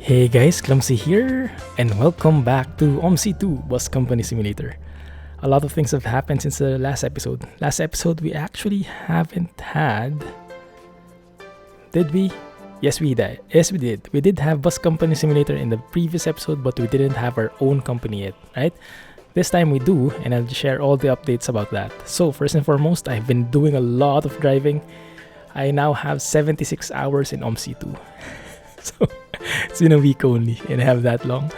Hey guys, Clumsy here, and welcome back to OMSI 2 Bus Company Simulator. A lot of things have happened since the last episode. Last episode we actually haven't had... Did we? Yes we did. Yes we did. We did have Bus Company Simulator in the previous episode, but we didn't have our own company yet, right? This time we do, and I'll share all the updates about that. So first and foremost, I've been doing a lot of driving. I now have 76 hours in OMSI 2. So it's been a week only and I have that long.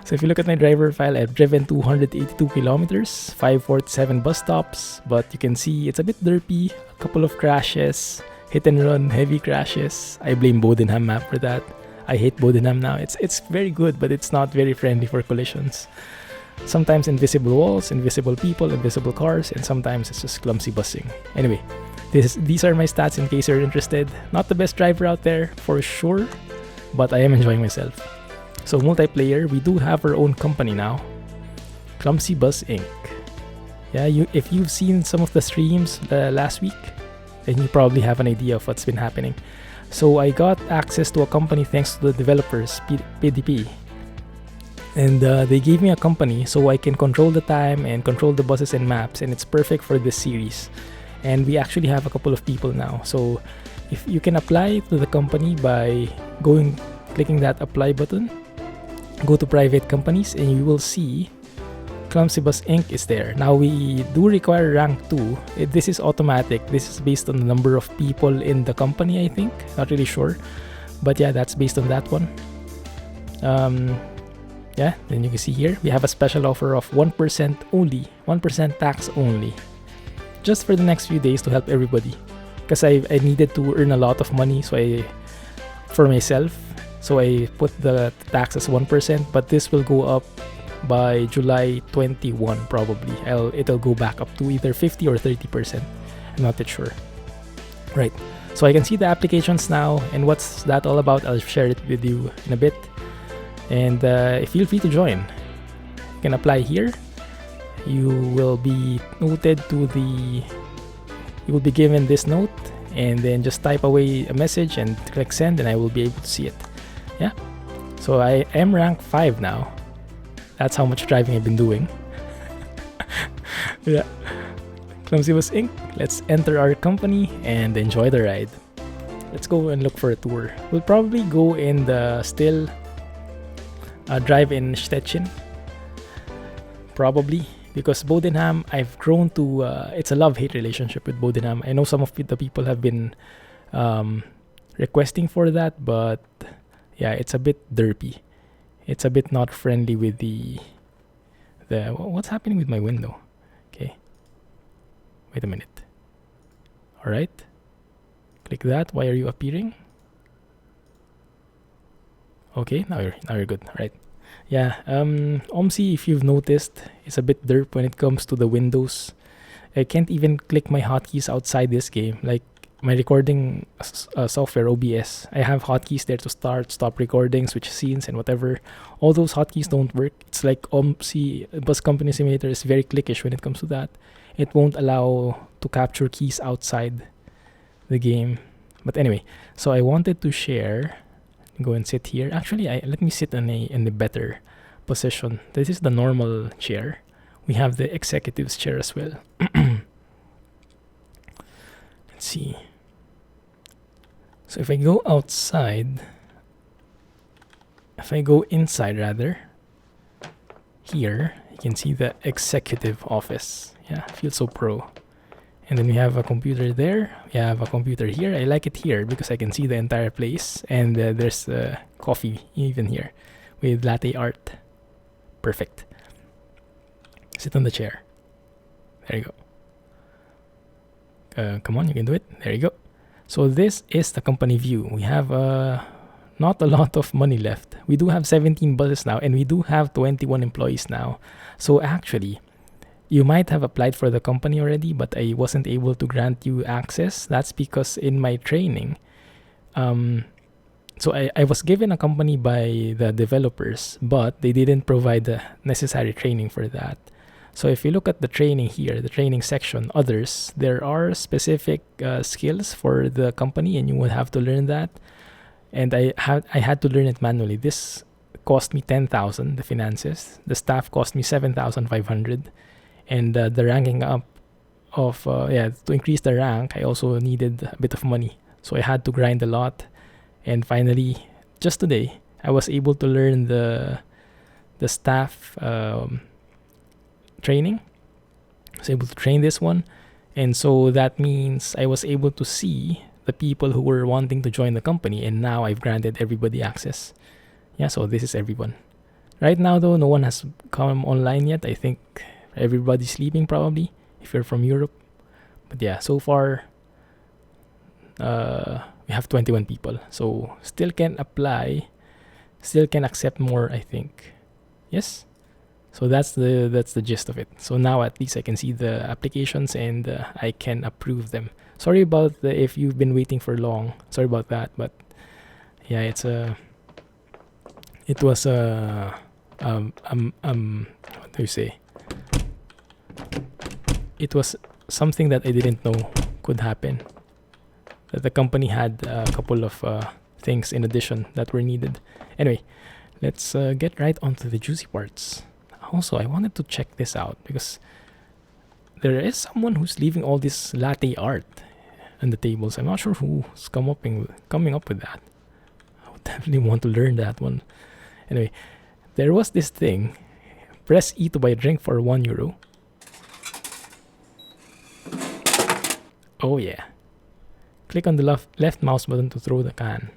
So if you look at my driver file, I've driven 282 kilometers, 547 bus stops, but you can see it's a bit derpy, a couple of crashes, hit and run, heavy crashes. I blame Bodenham map for that. I hate Bodenham now. It's very good, but it's not very friendly for collisions. Sometimes invisible walls, invisible people, invisible cars, and sometimes it's just clumsy busing. Anyway, these are my stats in case you're interested. Not the best driver out there, for sure, but I am enjoying myself. So multiplayer, we do have our own company now, ClumsyBus Inc. Yeah, if you've seen some of the streams last week, then you probably have an idea of what's been happening. So I got access to a company thanks to the developers, PDP. And they gave me a company so I can control the time and control the buses and maps, and it's perfect for this series. And we actually have a couple of people now. So if you can apply to the company by clicking that apply button, go to private companies and you will see ClumsyBus Inc. is there. Now we do require rank 2. This is automatic. This is based on the number of people in the company, I think. Not really sure. But yeah, that's based on that one. Yeah, then you can see here, we have a special offer of 1% only. 1% tax only. Just for the next few days to help everybody. Because I needed to earn a lot of money for myself. So I put the tax as 1%, but this will go up by July 21 probably. It'll go back up to either 50 or 30%. I'm not that sure. Right. So I can see the applications now, and what's that all about? I'll share it with you in a bit. And feel free to join. You can apply here. You will be noted you will be given this note, and then just type away a message and click send, and I will be able to see it. Yeah. So I am rank 5 now. That's how much driving I've been doing. Yeah. ClumsyBus Inc. Let's enter our company and enjoy the ride. Let's go and look for a tour. We'll probably go in the still drive in Szczecin. Probably. Because Bodenham, I've grown to... it's a love-hate relationship with Bodenham. I know some of the people have been requesting for that, but yeah, it's a bit derpy. It's a bit not friendly with the... What's happening with my window? Okay. Wait a minute. Alright. Click that. Why are you appearing? Okay, now you're good. Alright. Yeah, OMSI, if you've noticed, is a bit derp when it comes to the windows. I can't even click my hotkeys outside this game. Like my recording software, OBS, I have hotkeys there to start, stop recording, switch scenes, and whatever. All those hotkeys don't work. It's like OMSI Bus Company Simulator is very clickish when it comes to that. It won't allow to capture keys outside the game. But anyway, so I wanted to share... Go and sit here. Actually, let me sit in a better position. This is the normal chair. We have the executive's chair as well. Let's see. So if I go inside rather, here you can see the executive office. Yeah, feels so pro. And then we have a computer there. We have a computer here. I like it here because I can see the entire place. And there's coffee even here with latte art. Perfect. Sit on the chair. There you go. Come on, you can do it. There you go. So this is the company view. We have not a lot of money left. We do have 17 buses now, and we do have 21 employees now. So actually... You might have applied for the company already, but I wasn't able to grant you access. That's because in my training, so I was given a company by the developers, but they didn't provide the necessary training for that. So if you look at the training here, the training section, others, there are specific skills for the company, and you will have to learn that. and I had to learn it manually. This cost me 10,000. The finances, the staff cost me 7,500, and the ranking up of to increase the rank, I also needed a bit of money, so I had to grind a lot. And finally, just today, I was able to learn the staff training. I was able to train this one, and so that means I was able to see the people who were wanting to join the company, and now I've granted everybody access. Yeah, so this is everyone. Right now, though, no one has come online yet. I think everybody's sleeping probably if you're from Europe. But yeah, so far we have 21 people, so still can apply, still can accept more, I think. Yes. So that's the gist of it. So now at least I can see the applications and I can approve them. Sorry about if you've been waiting for long. Sorry about that, but yeah, it was what do you say? It was something that I didn't know could happen. That the company had a couple of things in addition that were needed. Anyway, let's get right onto the juicy parts. Also, I wanted to check this out because there is someone who's leaving all this latte art on the tables. I'm not sure who's coming up with that. I would definitely want to learn that one. Anyway, there was this thing. Press E to buy a drink for €1. Oh yeah. Click on the left mouse button to throw the can.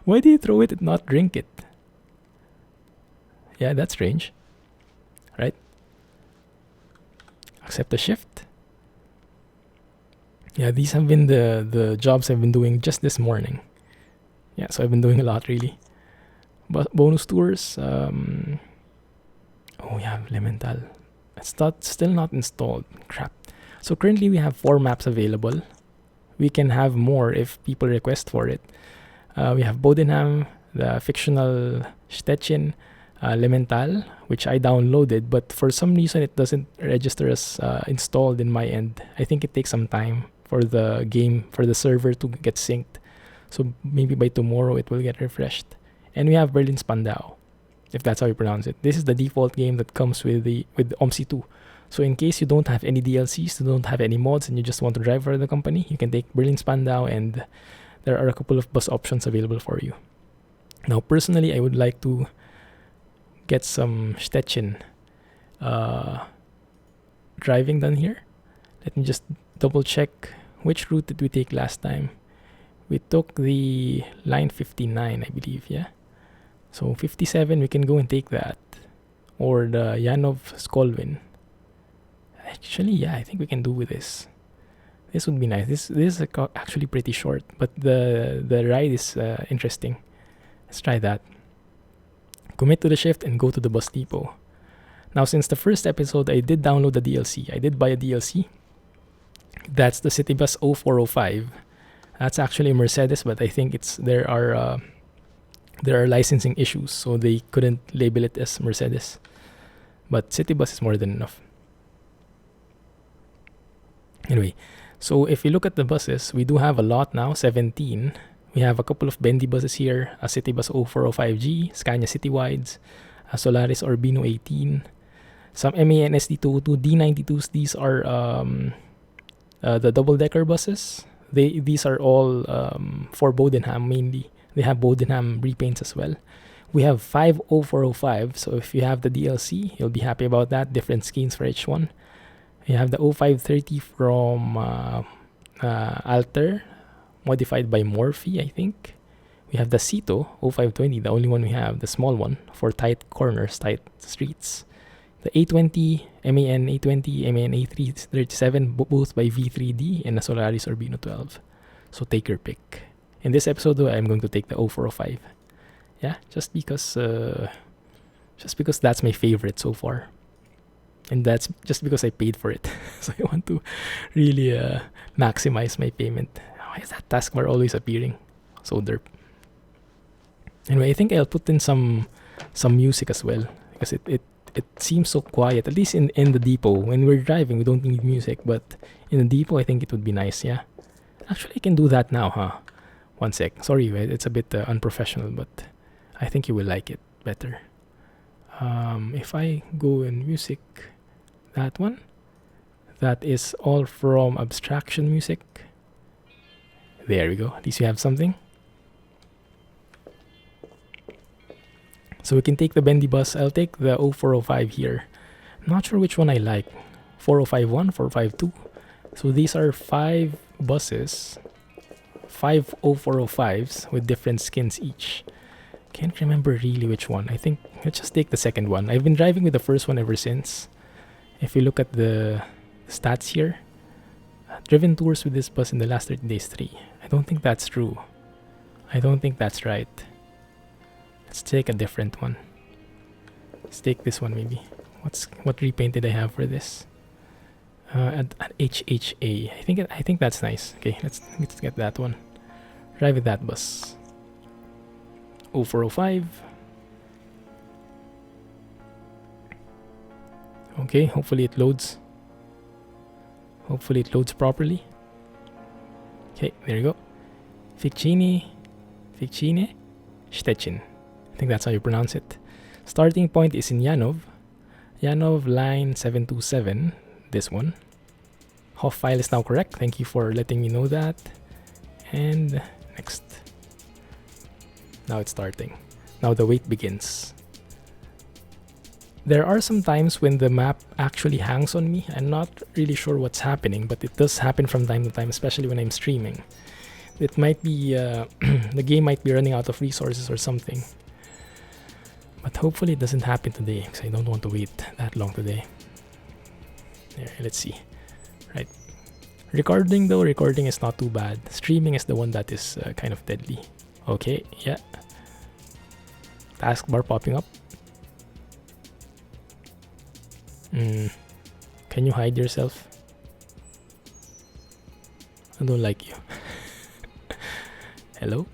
Why do you throw it and not drink it? Yeah, that's strange. Right? Accept the shift. Yeah, these have been the jobs I've been doing just this morning. Yeah, so I've been doing a lot really. But bonus tours. Oh yeah, Elemental. It's still not installed. Crap. So currently we have 4 maps available. We can have more if people request for it. We have Bodenham, the fictional Szczecin, Elemental, which I downloaded, but for some reason it doesn't register as installed in my end. I think it takes some time for the server to get synced. So maybe by tomorrow it will get refreshed. And we have Berlin Spandau, if that's how you pronounce it. This is the default game that comes with OMSI 2. So in case you don't have any DLCs, you don't have any mods, and you just want to drive for the company, you can take Berlin Spandau, and there are a couple of bus options available for you. Now, personally, I would like to get some Szczecin driving done here. Let me just double check which route did we take last time. We took the line 59, I believe, yeah. So 57, we can go and take that, or the Janov-Skolvin. Actually, yeah, I think we can do with this. This would be nice. This is actually pretty short, but the ride is interesting. Let's try that. Commit to the shift and go to the bus depot. Now, since the first episode, I did download the DLC. I did buy a DLC. That's the CityBus 0405. That's actually a Mercedes, but I think there are licensing issues, so they couldn't label it as Mercedes. But CityBus is more than enough. Anyway, so if you look at the buses, we do have a lot now, 17. We have a couple of bendy buses here, a CityBus 0405G, Scania Citywides, a Solaris Urbino 18, some MAN NG272, D92s. These are the double-decker buses. These are all for Bodenham mainly. They have Bodenham repaints as well. We have 5 0405, so if you have the DLC, you'll be happy about that. Different skins for each one. We have the 0530 from Alter, modified by Morphe, I think. We have the Cito 0520, the only one we have, the small one, for tight corners, tight streets. The A20, MAN A20, MAN A337, both by V3D, and the Solaris Urbino 12. So take your pick. In this episode, though, I'm going to take the 0405. Yeah, just because that's my favorite so far. And that's just because I paid for it. So I want to really maximize my payment. Why is that taskbar always appearing? So derp. Anyway, I think I'll put in some music as well, because it seems so quiet, at least in the depot. When we're driving, we don't need music, but in the depot, I think it would be nice, yeah. Actually, I can do that now, huh? One sec. Sorry, it's a bit unprofessional, but I think you will like it better. If I go in music, that one, that is all from abstraction music. There we go. At least you have something. So we can take the bendy bus. I'll take the 0405 here. I'm not sure which one I like. 4051, 452. So these are 5 buses, 5 0405s with different skins each. Can't remember really which one. I think let's just take the second one. I've been driving with the first one ever since. If you look at the stats here, driven tours with this bus in the last 30 days, 3. I don't think that's true. I don't think that's right. Let's take a different one. Let's take this one maybe. What repaint did I have for this? At HHA. I think that's nice. Okay, let's get that one. Drive with that bus. 0405. Okay, hopefully it loads. Hopefully it loads properly. Okay, there you go. Szczecin, Szczecin. I think that's how you pronounce it. Starting point is in Janov. Janov line 727. This one. HOF file is now correct. Thank you for letting me know that. And next. Now it's starting. Now the wait begins. There are some times when the map actually hangs on me. I'm not really sure what's happening, but it does happen from time to time, especially when I'm streaming. It might be, the game might be running out of resources or something. But hopefully it doesn't happen today, because I don't want to wait that long today. There, let's see. Right. Recording though, recording is not too bad. Streaming is the one that is kind of deadly. Okay, yeah. Taskbar popping up. Can you hide yourself? I don't like you. Hello?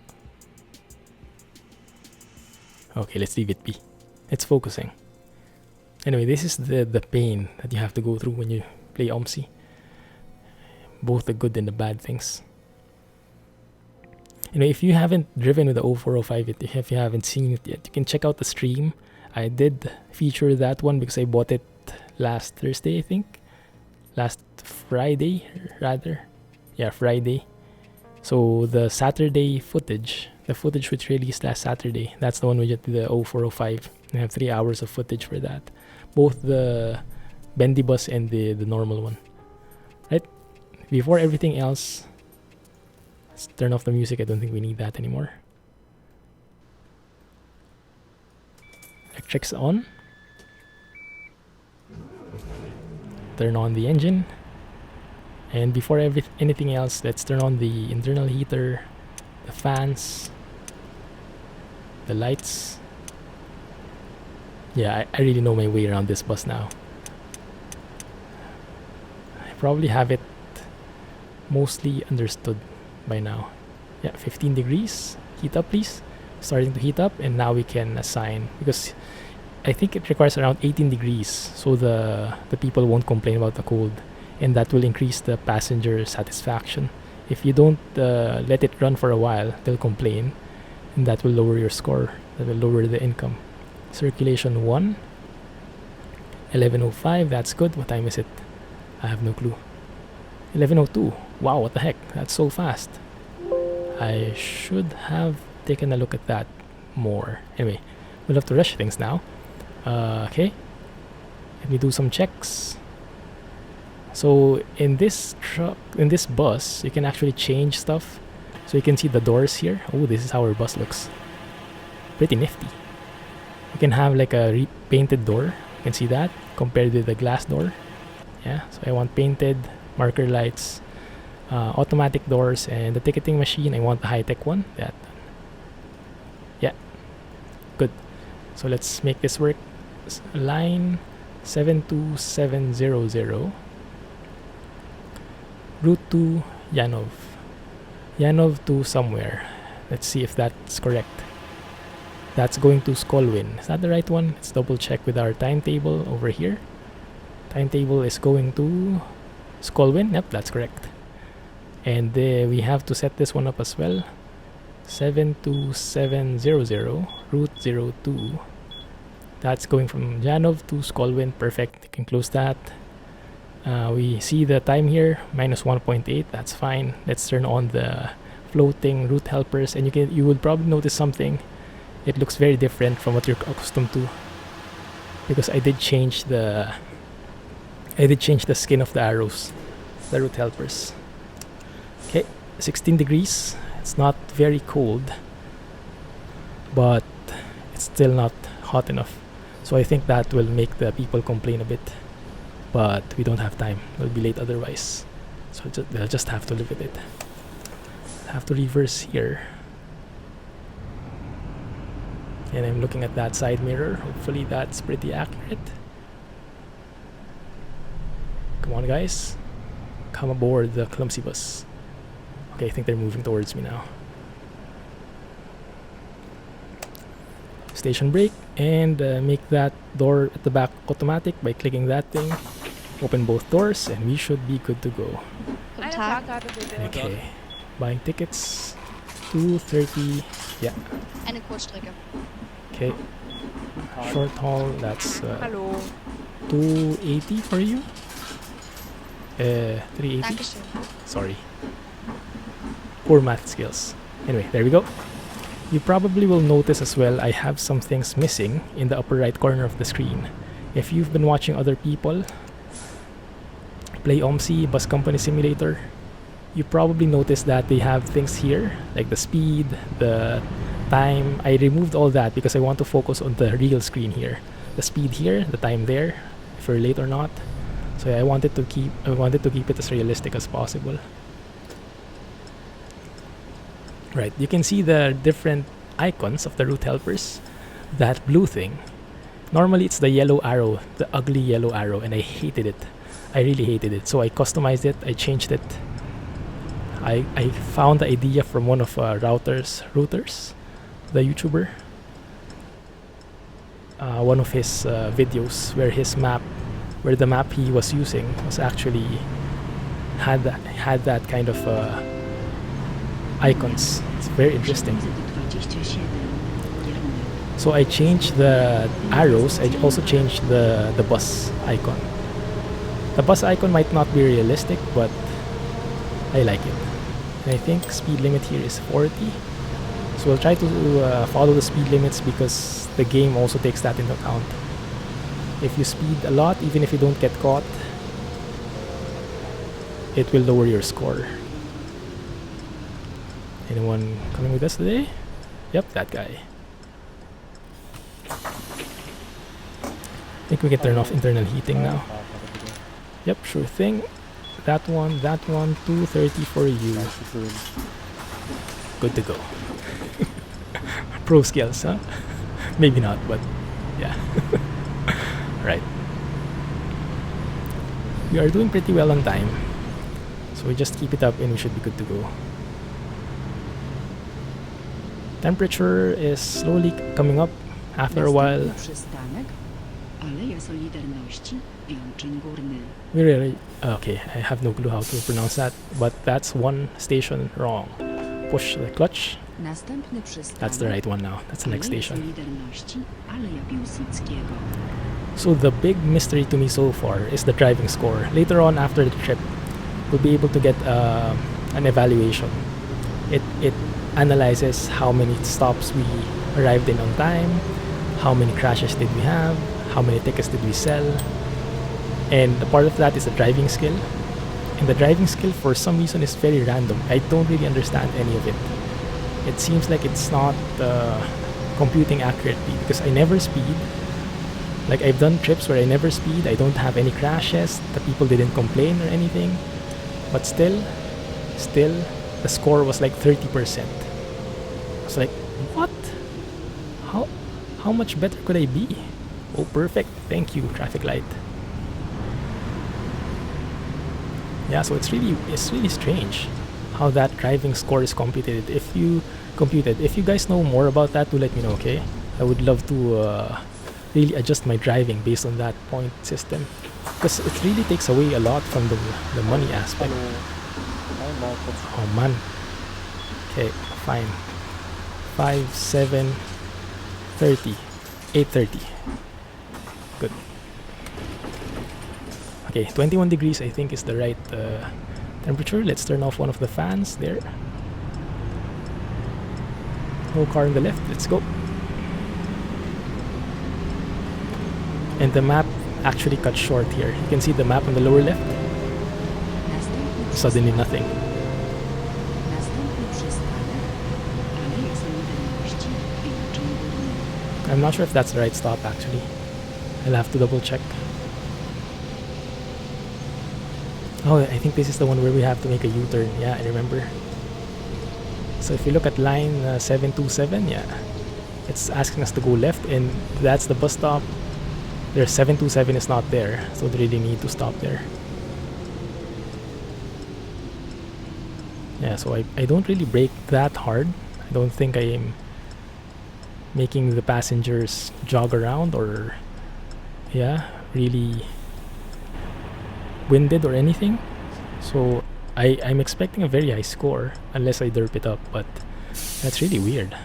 Okay, let's leave it be. It's focusing. Anyway, this is the pain that you have to go through when you play OMSI. Both the good and the bad things. You know, if you haven't driven with the 0405, if you haven't seen it yet, you can check out the stream. I did feature that one because I bought it last Thursday, I think. Last Friday, rather. Yeah, Friday. So the Saturday footage, the footage which released last Saturday, that's the one we get the 0405. I have 3 hours of footage for that. Both the bendy bus and the normal one. Right? Before everything else, let's turn off the music. I don't think we need that anymore. Electric's on. Turn on the engine. And before anything else, let's turn on the internal heater, the fans, the lights. Yeah, I really know my way around this bus now. I probably have it mostly understood by now. Yeah, 15 degrees. Heat up, please. Starting to heat up, and now we can assign, because I think it requires around 18 degrees, so the people won't complain about the cold, and that will increase the passenger satisfaction. If you don't let it run for a while, they'll complain, and that will lower your score. That will lower the income. Circulation 1, 11:05. That's good. What time is it? I have no clue. 11:02. Wow, what the heck? That's so fast. I should have taken a look at that more. Anyway, we'll have to rush things now. Okay. Let me do some checks. So in this bus, you can actually change stuff. So you can see the doors here. Oh, this is how our bus looks. Pretty nifty. You can have like a repainted door. You can see that compared with the glass door. Yeah, so I want painted, marker lights, automatic doors, and the ticketing machine. I want the high-tech one. That. Yeah, good. So let's make this work. Line 72700. Route to Janov. Janov to somewhere. Let's see if that's correct. That's going to Skolwin. Is that the right one? Let's double check with our timetable over here. Timetable is going to Skolwin. Yep, that's correct. And we have to set this one up as well. 72700 route 02. That's going from Janov to Skolwyn. Perfect. You can close that. We see the time here, minus 1.8. That's fine. Let's turn on the floating route helpers, and you will probably notice something. It looks very different from what you're accustomed to, because I did change the skin of the arrows, the route helpers. Okay, 16 degrees. It's not very cold, but it's still not hot enough. So I think that will make the people complain a bit. But we don't have time. We'll be late otherwise. So they'll just have to live with it. Have to reverse here. And I'm looking at that side mirror. Hopefully that's pretty accurate. Come on, guys. Come aboard the Clumsy bus. Okay, I think they're moving towards me now. Station brake, and make that door at the back automatic by clicking that thing. Open both doors, and we should be good to go. Okay. Buying tickets. 2:30. Yeah. Eine Kurzstrecke. Okay. Short haul, that's 280 for you. 380. Dankeschön. Sorry. Poor math skills. Anyway, there we go. You probably will notice as well I have some things missing in the upper right corner of the screen. If you've been watching other people play OMSI, Bus Company Simulator, you probably noticed that they have things here, like the speed, the time. I removed all that because I want to focus on the real screen here. The speed here, the time there, if you're late or not. So I wanted to keep it as realistic as possible. Right, you can see the different icons of the route helpers. That blue thing, normally it's the yellow arrow, the ugly yellow arrow, and I hated it. I really hated it. So I customized it, I changed it. I found the idea from one of Routers, the YouTuber. One of his videos where the map he was using was actually had that kind of icons. It's very interesting. So I changed the arrows. I also changed the bus icon. The bus icon might not be realistic, but I like it. And I think speed limit here is 40. So we'll try to follow the speed limits because the game also takes that into account. If you speed a lot, even if you don't get caught, it will lower your score. Anyone coming with us today? Yep, that guy. I think we can turn off internal heating now. Yep, sure thing. That one, 230 for you. Good to go. Pro skills, huh? Maybe not, but yeah. Right. We are doing pretty well on time. So we just keep it up and we should be good to go. Temperature is slowly coming up after a while. We really... Okay, I have no clue how to pronounce that, but that's one station wrong. Push the clutch. That's the right one now. That's the next station. So the big mystery to me so far is the driving score. Later on after the trip, we'll be able to get an evaluation. It analyzes how many stops we arrived in on time, how many crashes did we have, how many tickets did we sell, and a part of that is the driving skill. And the driving skill for some reason is very random. I don't really understand any of it. It seems like it's not computing accurately because I never speed. Like I've done trips where I never speed, I don't have any crashes, the people didn't complain or anything, but still the score was like 30%. It's like, what? How much better could I be? Oh, perfect. Thank you, traffic light. Yeah, so it's really strange how that driving score is computed. If you guys know more about that, do let me know, okay? I would love to really adjust my driving based on that point system, because it really takes away a lot from the money aspect. Oh man. Okay, fine. 5, 7, 30. 8:30. Good. Okay, 21 degrees I think is the right temperature. Let's turn off one of the fans there. No car on the left. Let's go. And the map actually cut short here. You can see the map on the lower left. Suddenly nothing. I'm not sure if that's the right stop actually. I'll have to double check. Oh, I think this is the one where we have to make a U-turn. Yeah, I remember. So if you look at line 727, yeah, it's asking us to go left, and that's the bus stop. There's 727 is not there, so they really need to stop there. Yeah, so I don't really brake that hard. I don't think I am making the passengers jog around or, yeah, really winded or anything. So I'm expecting a very high score unless I derp it up, but that's really weird.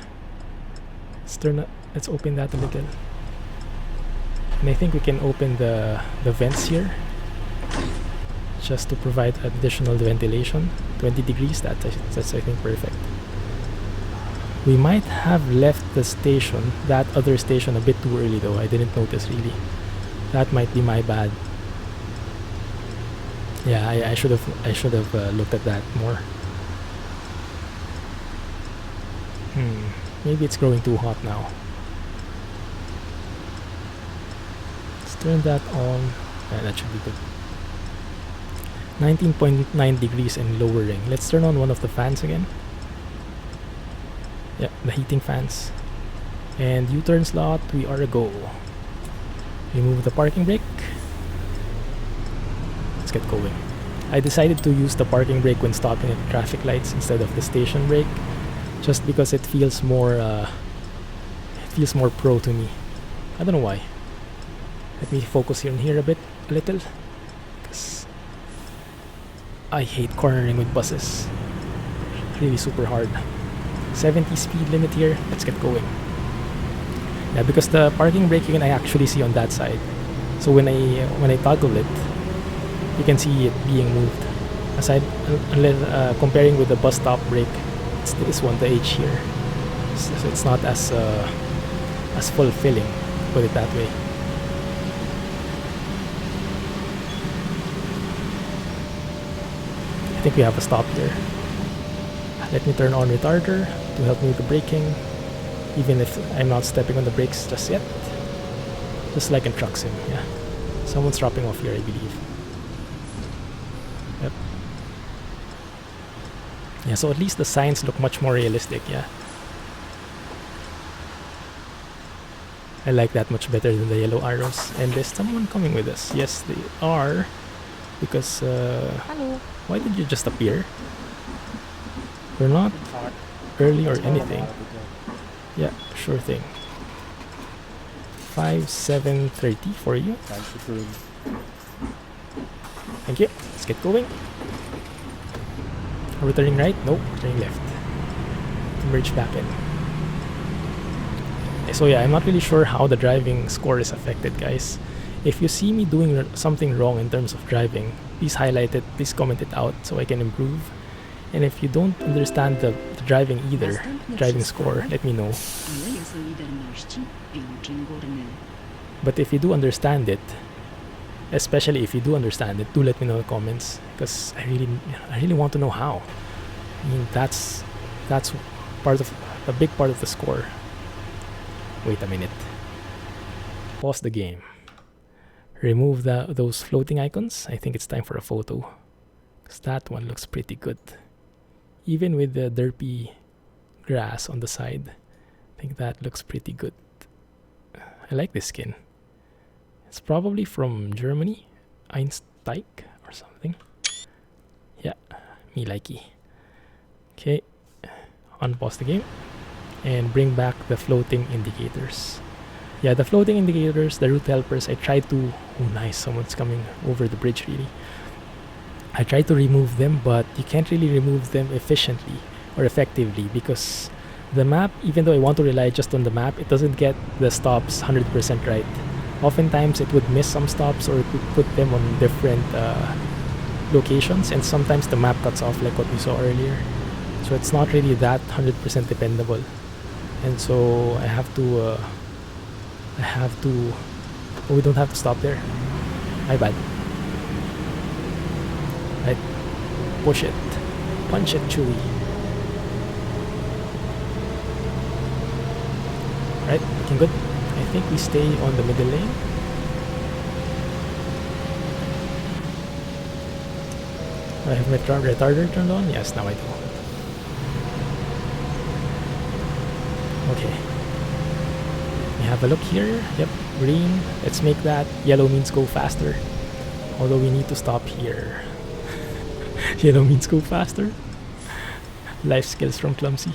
Let's open that a little. And I think we can open the vents here just to provide additional ventilation. 20 degrees, that's I think perfect. We might have left the station, that other station, a bit too early though. I didn't notice really. That might be my bad. Yeah, I should have looked at that more. Maybe it's growing too hot now. Let's turn that on. Yeah, that should be good. 19.9 degrees and lowering. Let's turn on one of the fans again. Yeah, the heating fans. And U-turn slot, we are a go. Remove the parking brake. Let's get going. I decided to use the parking brake when stopping at traffic lights instead of the station brake, just because it feels more pro to me. I don't know why. Let me focus here a little, because I hate cornering with buses. Really super hard. 70 speed limit here. Let's get going. Yeah, because the parking brake you can actually see on that side. So when I toggle it, you can see it being moved. Aside, comparing with the bus stop brake, it's this one, the H here. So it's not as fulfilling, put it that way. I think we have a stop here. Let me turn on retarder to help me with the braking, even if I'm not stepping on the brakes just yet. Just like in Truck Sim, yeah. Someone's dropping off here, I believe. Yep. Yeah, so at least the signs look much more realistic, yeah. I like that much better than the yellow arrows. And there's someone coming with us. Yes, they are. Because, Hello. Why did you just appear? We're not early or anything. Yeah, sure thing. 5:30 for you. Thank you. Let's get going. Are we turning right? Nope, turning left. Merge back in. So yeah, I'm not really sure how the driving score is affected, guys. If you see me doing something wrong in terms of driving, please highlight it, please comment it out so I can improve. And if you don't understand the driving either, driving score, let me know. But if you do understand it, especially if you do understand it, do let me know in the comments, because I really want to know how. I mean, that's part of a big part of the score. Wait a minute. Pause the game. Remove those floating icons. I think it's time for a photo, because that one looks pretty good. Even with the derpy grass on the side, I think that looks pretty good. I like this skin. It's probably from Germany, Einsteig or something. Yeah, me likey. Okay, unpause the game and bring back the floating indicators. Yeah, the floating indicators, the route helpers, I tried to... Oh nice, someone's coming over the bridge really. I tried to remove them, but you can't really remove them efficiently or effectively because the map, even though I want to rely just on the map, it doesn't get the stops 100% right. Oftentimes it would miss some stops or it would put them on different locations, and sometimes the map cuts off like what we saw earlier. So it's not really that 100% dependable. And so I have to oh, we don't have to stop there. My bad. Right. Push it. Punch it, Chewy. Right, looking good. I think we stay on the middle lane. Do I have my retarder turned on? Yes, now I do. Okay. We have a look here. Yep, green. Let's make that. Yellow means go faster. Although we need to stop here. Yellow means go faster. Life skills from Clumsy.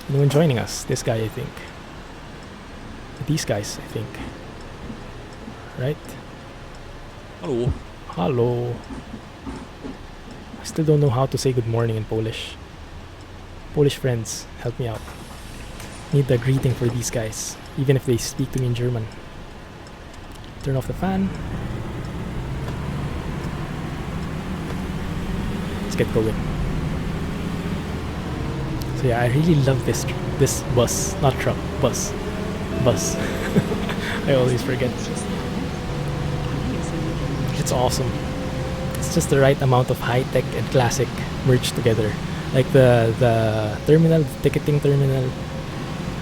Anyone joining us? This guy, I think. These guys, I think. Right? Hello. Hello. I still don't know how to say good morning in Polish. Polish friends, help me out. Need a greeting for these guys, even if they speak to me in German. Turn off the fan. Let's get going. So yeah, I really love this bus, not truck, bus. I always forget. It's awesome. It's just the right amount of high-tech and classic merged together. Like the terminal, the ticketing terminal,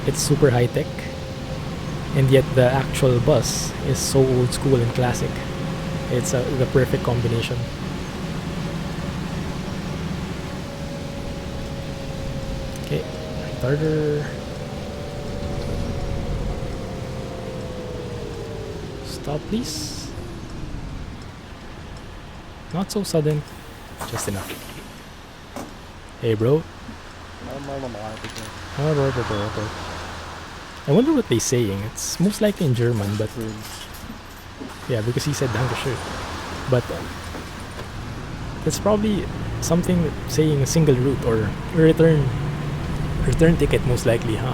it's super high-tech, and yet the actual bus is so old school and classic. It's the perfect combination. Okay, retarder. Stop, please. Not so sudden, just enough. Hey, bro. I wonder what they're saying. It's most likely in German, but yeah, because he said Dankeschön. But it's probably something saying a single route or a return ticket, most likely, huh?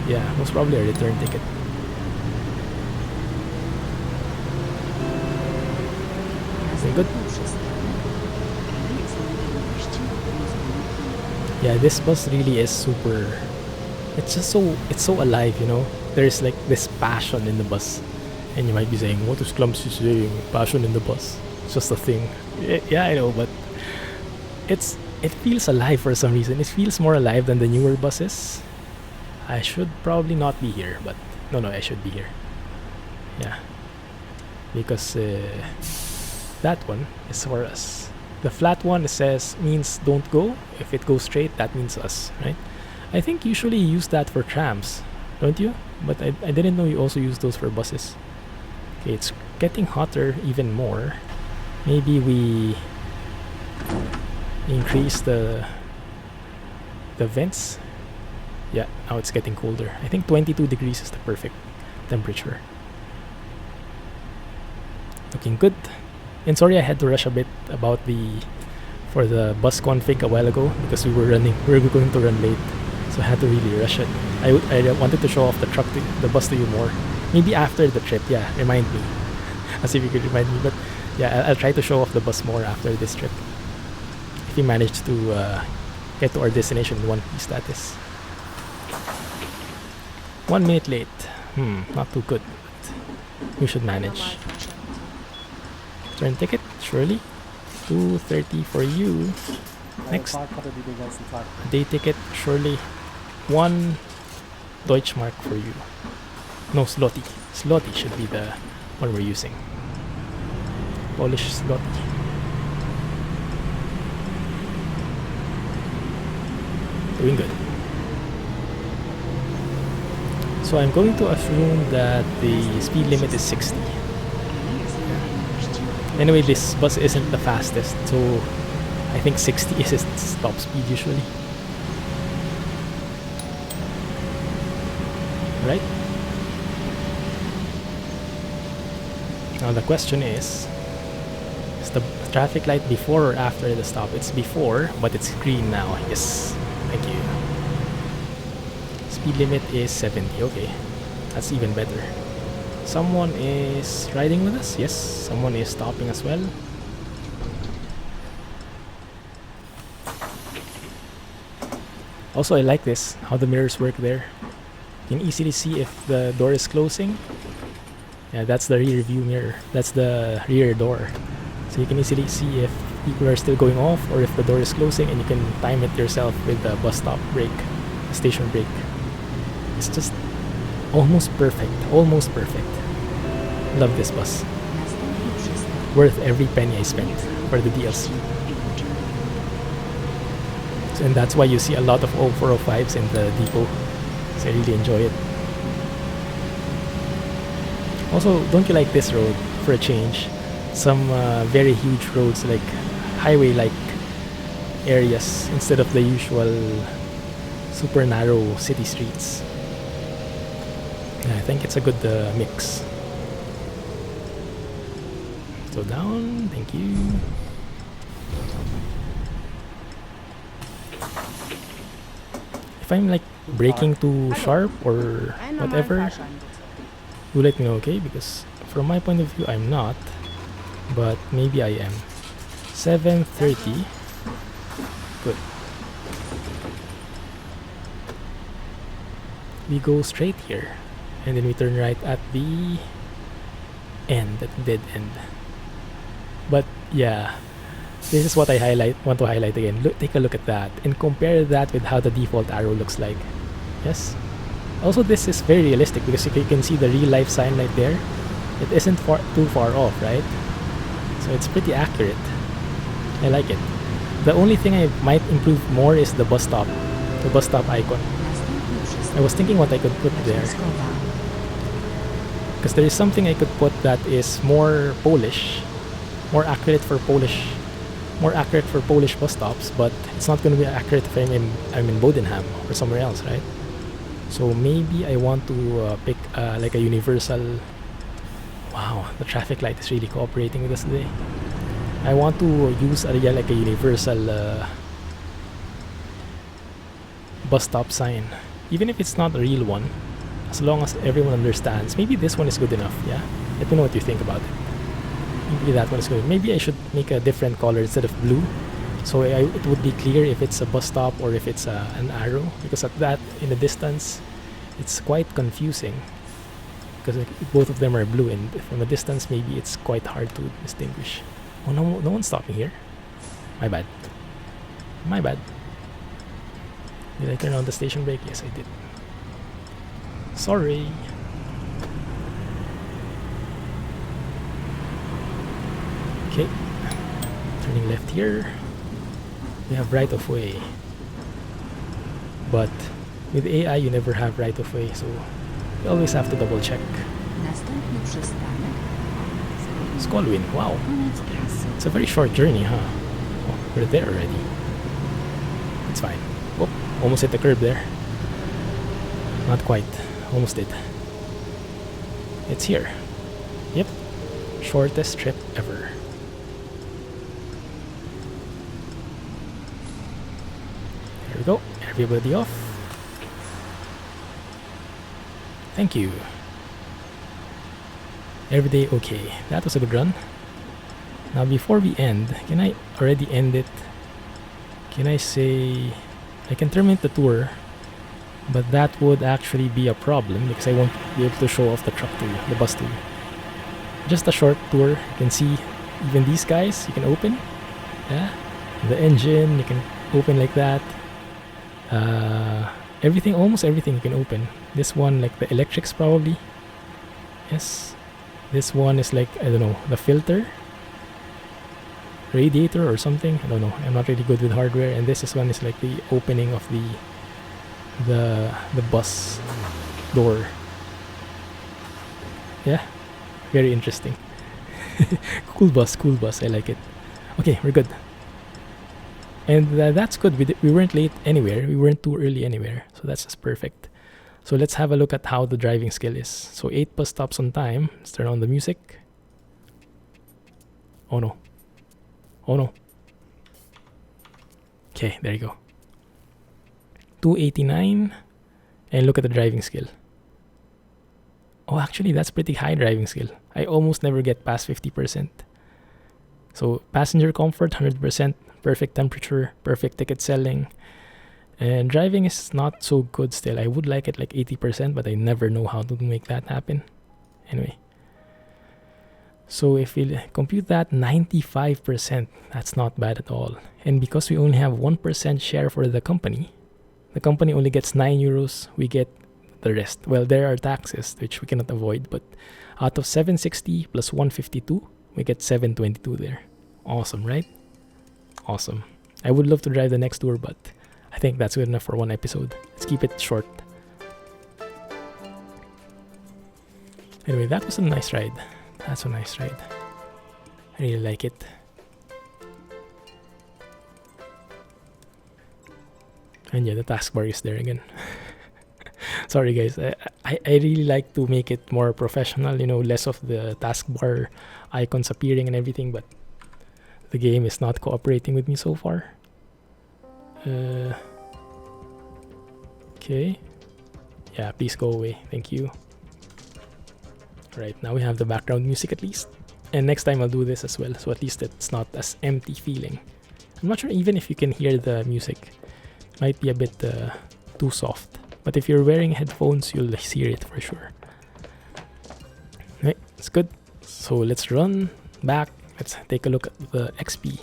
Yeah, most probably a return ticket. Very good. Yeah, this bus really is super. It's just so alive, you know. There's like this passion in the bus, and you might be saying, "What is Clumsy saying? Passion in the bus? It's just a thing." Yeah, I know, but it feels alive for some reason. It feels more alive than the newer buses. I should probably not be here, but no, I should be here. Yeah, because that one is for us. The flat one means don't go. If it goes straight, that means us, right? I think usually you use that for trams, don't you? But I didn't know you also use those for buses. Okay, it's getting hotter even more. Maybe we increase the vents. Yeah, now it's getting colder. I think 22 degrees is the perfect temperature. Looking good. And sorry I had to rush a bit for the bus config a while ago because we were going to run late, so I had to really rush it. I wanted to show off the bus to you more. Maybe after the trip, yeah, remind me. As if you could remind me, but yeah, I'll try to show off the bus more after this trip. If we manage to get to our destination in one piece, that is. 1 minute late. Not too good, but we should manage. Turn ticket, surely. 2:30 for you. Next. Day ticket, surely. 1 Deutschmark for you. No, Zloty. Zloty should be the one we're using. Polish Zloty. Doing good. So I'm going to assume that the speed limit is 60. Anyway, this bus isn't the fastest, so I think 60 is its top speed usually. Right? Now the question is the traffic light before or after the stop? It's before, but it's green now. Yes, thank you. Speed limit is 70. Okay, that's even better. Someone is riding with us. Yes, someone is stopping as well. Also, I like this, how the mirrors work there. You can easily see if the door is closing. Yeah, that's the rear view mirror. That's the rear door. So you can easily see if people are still going off or if the door is closing, and you can time it yourself with the bus stop brake, the station brake. It's just almost perfect. Almost perfect. Love this bus. Worth every penny I spent for the DLC. And that's why you see a lot of 0405s in the depot. So I really enjoy it. Also, don't you like this road for a change? Some very huge roads, like highway-like areas, instead of the usual super narrow city streets. Yeah, I think it's a good mix. So down, thank you. If I'm like braking too sharp or whatever, you let me know, okay? Because from my point of view, I'm not, but maybe I am. 7:30. Good. We go straight here, and then we turn right at the end, at the dead end. But yeah, this is what I want to highlight again. Look, take a look at that and compare that with how the default arrow looks like. Yes. Also, this is very realistic because you can see the real life sign right there. It isn't too far off, right? So it's pretty accurate. I like it. The only thing I might improve more is the bus stop icon. I was thinking what I could put there, because there is something I could put that is more Polish, more accurate for Polish bus stops, but it's not going to be accurate if I'm in Bodenham or somewhere else, right? So maybe I want to pick like a universal. Wow, the traffic light is really cooperating with us today. I want to use like a universal bus stop sign, even if it's not a real one, as long as everyone understands. Maybe this one is good enough. Yeah, let me know what you think about it. Maybe that one is good. Maybe I should make a different color instead of blue, so it would be clear if it's a bus stop or if it's an arrow, because at that, in the distance, it's quite confusing, because both of them are blue, and from a distance maybe it's quite hard to distinguish. Oh, no one's stopping here. My bad. Did I turn on the station brake? Yes, I did. Sorry. Okay, turning left here. We have right of way, but with AI you never have right of way, so you always have to double check. Skolwyn, wow, it's a very short journey, huh? Oh, we're there already. It's fine. Whoop, almost hit the curb there. Not quite, almost did. It's here. Yep, shortest trip ever. There we go, everybody off. Thank you. Every day okay. That was a good run. Now before we end, can I already end it? Can I say I can terminate the tour, but that would actually be a problem because I won't be able to show off the truck to you, the bus to you. Just a short tour. You can see even these guys you can open. Yeah, the engine you can open like that. Everything, almost everything you can open. This one, like the electrics probably. Yes. This one is like, I don't know, the filter, radiator or something. I don't know. I'm not really good with hardware. And this one is like the opening of the bus door. Yeah, very interesting. Cool bus. I like it. Okay, we're good. And that's good. We weren't late anywhere. We weren't too early anywhere. So that's just perfect. So let's have a look at how the driving skill is. So 8 bus stops on time. Let's turn on the music. Oh no. Oh no. Okay, there you go. 289. And look at the driving skill. Oh, actually, that's pretty high driving skill. I almost never get past 50%. So, passenger comfort, 100%. Perfect temperature, perfect ticket selling. And driving is not so good still. I would like it like 80%, but I never know how to make that happen. Anyway. So if we compute that, 95%, that's not bad at all. And because we only have 1% share for the company only gets 9 euros, we get the rest. Well, there are taxes, which we cannot avoid, but out of 760 plus 152, we get 722 there. Awesome, right? Awesome. I would love to drive the next tour, but I think that's good enough for one episode. Let's keep it short. Anyway, that was a nice ride. That's a nice ride. I really like it. And yeah, the taskbar is there again. Sorry guys, I really like to make it more professional, you know, less of the taskbar icons appearing and everything, but the game is not cooperating with me so far. Okay. Yeah, please go away. Thank you. Right, now we have the background music at least. And next time I'll do this as well, so at least it's not as empty feeling. I'm not sure even if you can hear the music. It might be a bit too soft. But if you're wearing headphones, you'll hear it for sure. Right, it's good. So let's run back. Let's take a look at the XP.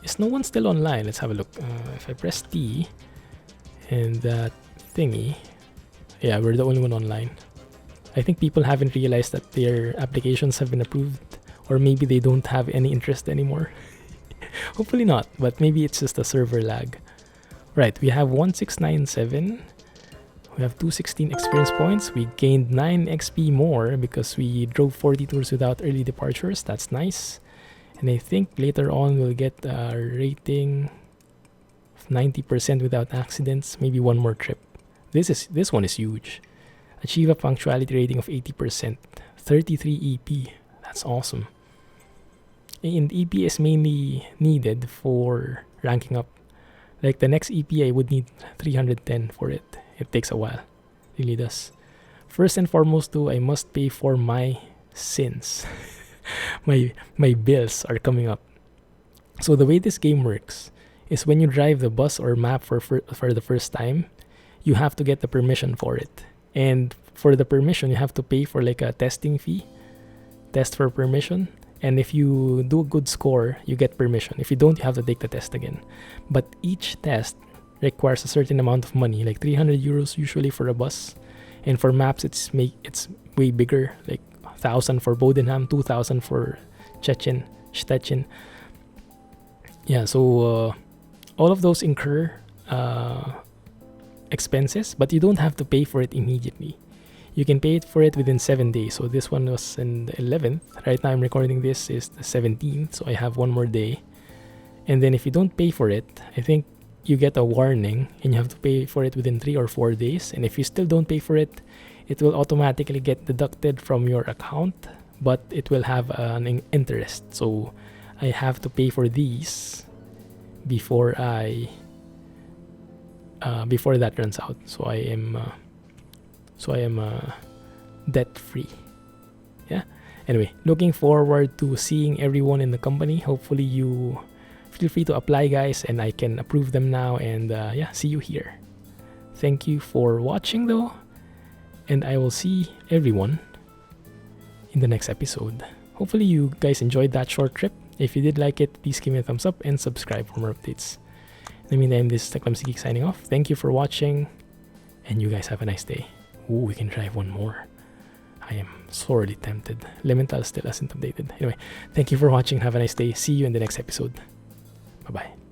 Is no one still online? Let's have a look. If I press T and that thingy, yeah, we're the only one online. I think people haven't realized that their applications have been approved, or maybe they don't have any interest anymore. Hopefully not, but maybe it's just a server lag. Right, we have 1697. We have 216 experience points. We gained 9 XP more because we drove 40 tours without early departures. That's nice. And I think later on we'll get a rating of 90% without accidents. Maybe one more trip. This one is huge. Achieve a punctuality rating of 80%. 33 EP. That's awesome. And EP is mainly needed for ranking up. Like the next EP, I would need 310 for it. It takes a while. Really does. First and foremost though, I must pay for my sins. my bills are coming up. So the way this game works is when you drive the bus or map for the first time, you have to get the permission for it. And for the permission, you have to pay for like a testing fee. Test for permission. And if you do a good score, you get permission. If you don't, you have to take the test again. But each test requires a certain amount of money, like 300 euros usually for a bus. And for maps, it's way bigger, like 1,000 for Bodenham, 2,000 for Szczecin. Yeah, so all of those incur expenses, but you don't have to pay for it immediately. You can pay for it within 7 days. So this one was in the 11th. Right now I'm recording this is the 17th, so I have one more day. And then if you don't pay for it, I think you get a warning and you have to pay for it within 3 or 4 days. And if you still don't pay for it, it will automatically get deducted from your account, but it will have an interest. So I have to pay for these before that runs out. So I am debt free. Yeah. Anyway, looking forward to seeing everyone in the company. Hopefully you feel free to apply, guys, and I can approve them now. And yeah, see you here. Thank you for watching though, and I will see everyone in the next episode. Hopefully you guys enjoyed that short trip. If you did like it, please give me a thumbs up and subscribe for more updates. In the meantime, this is the Clumsy Geek signing off. Thank you for watching, and you guys have a nice day. Ooh, we can drive one more. I am sorely tempted. Elemental still hasn't updated. Anyway, thank you for watching. Have a nice day. See you in the next episode. Bye-bye.